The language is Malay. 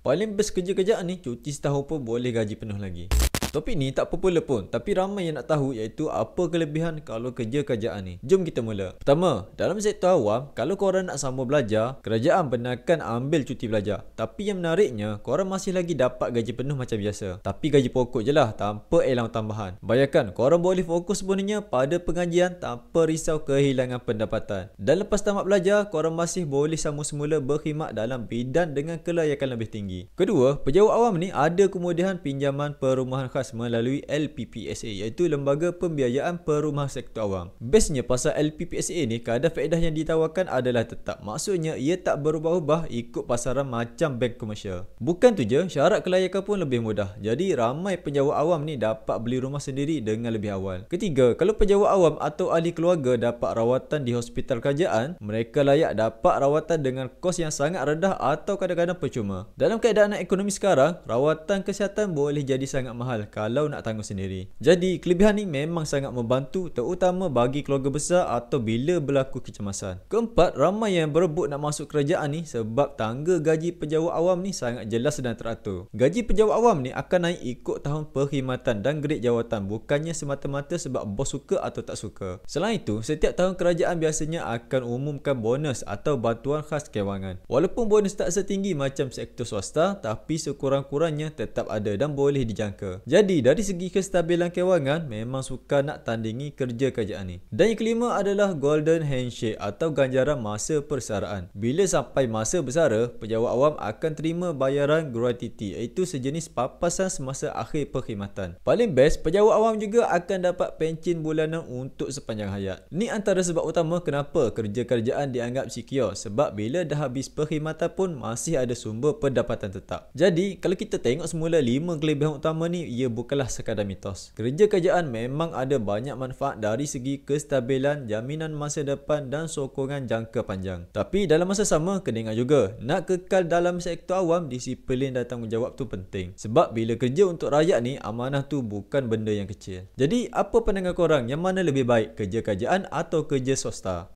Paling best kerja-kerjaan ni, cuti setahun pun boleh gaji penuh lagi. Topik ni tak popular pun, tapi ramai yang nak tahu iaitu apa kelebihan kalau kerja kerajaan ni. Jom kita mula. Pertama, dalam sektor awam, kalau korang nak sambung belajar, kerajaan benarkan ambil cuti belajar. Tapi yang menariknya, korang masih lagi dapat gaji penuh macam biasa. Tapi gaji pokok je lah, tanpa allowance tambahan. Bayangkan, korang boleh fokus sepenuhnya pada pengajian tanpa risau kehilangan pendapatan. Dan lepas tamat belajar, korang masih boleh sambung semula berkhidmat dalam bidang dengan kelayakan lebih tinggi. Kedua, pejabat awam ni ada kemudahan pinjaman perumahan khas melalui LPPSA, iaitu Lembaga Pembiayaan Perumahan Sektor Awam. Bestnya pasal LPPSA ni, kadar faedah yang ditawarkan adalah tetap. Maksudnya ia tak berubah-ubah ikut pasaran macam bank komersial. Bukan tu je, syarat kelayakan pun lebih mudah. Jadi ramai pejabat awam ni dapat beli rumah sendiri dengan lebih awal. Ketiga, kalau pejabat awam atau ahli keluarga dapat rawatan di hospital kerajaan, mereka layak dapat rawatan dengan kos yang sangat rendah atau kadang-kadang percuma. Dalam keadaan ekonomi sekarang, rawatan kesihatan boleh jadi sangat mahal kalau nak tanggung sendiri. Jadi, kelebihan ni memang sangat membantu, terutama bagi keluarga besar atau bila berlaku kecemasan. Keempat, ramai yang berebut nak masuk kerajaan ni sebab tangga gaji pejabat awam ni sangat jelas dan teratur. Gaji pejabat awam ni akan naik ikut tahun perkhidmatan dan grade jawatan, bukannya semata-mata sebab bos suka atau tak suka. Selain itu, setiap tahun kerajaan biasanya akan umumkan bonus atau bantuan khas kewangan. Walaupun bonus tak setinggi macam sektor swasta, tapi sekurang-kurangnya tetap ada dan boleh dijangka. Jadi dari segi kestabilan kewangan, memang suka nak tandingi kerja kerajaan ni. Dan yang kelima adalah golden handshake atau ganjaran masa persaraan. Bila sampai masa bersara, pejabat awam akan terima bayaran gratuiti, iaitu sejenis papasan semasa akhir perkhidmatan. Paling best, pejabat awam juga akan dapat pencen bulanan untuk sepanjang hayat. Ni antara sebab utama kenapa kerja kerajaan dianggap secure, sebab bila dah habis perkhidmatan pun masih ada sumber pendapatan tetap. Jadi kalau kita tengok semula 5 kelebihan utama ni, ia bukanlah sekadar mitos. Kerja kerajaan memang ada banyak manfaat dari segi kestabilan, jaminan masa depan dan sokongan jangka panjang. Tapi dalam masa sama, kena ingat juga, nak kekal dalam sektor awam, disiplin dan tanggungjawab tu penting. Sebab bila kerja untuk rakyat ni, amanah tu bukan benda yang kecil. Jadi apa pandangan korang? Yang mana lebih baik, kerja kerajaan atau kerja swasta?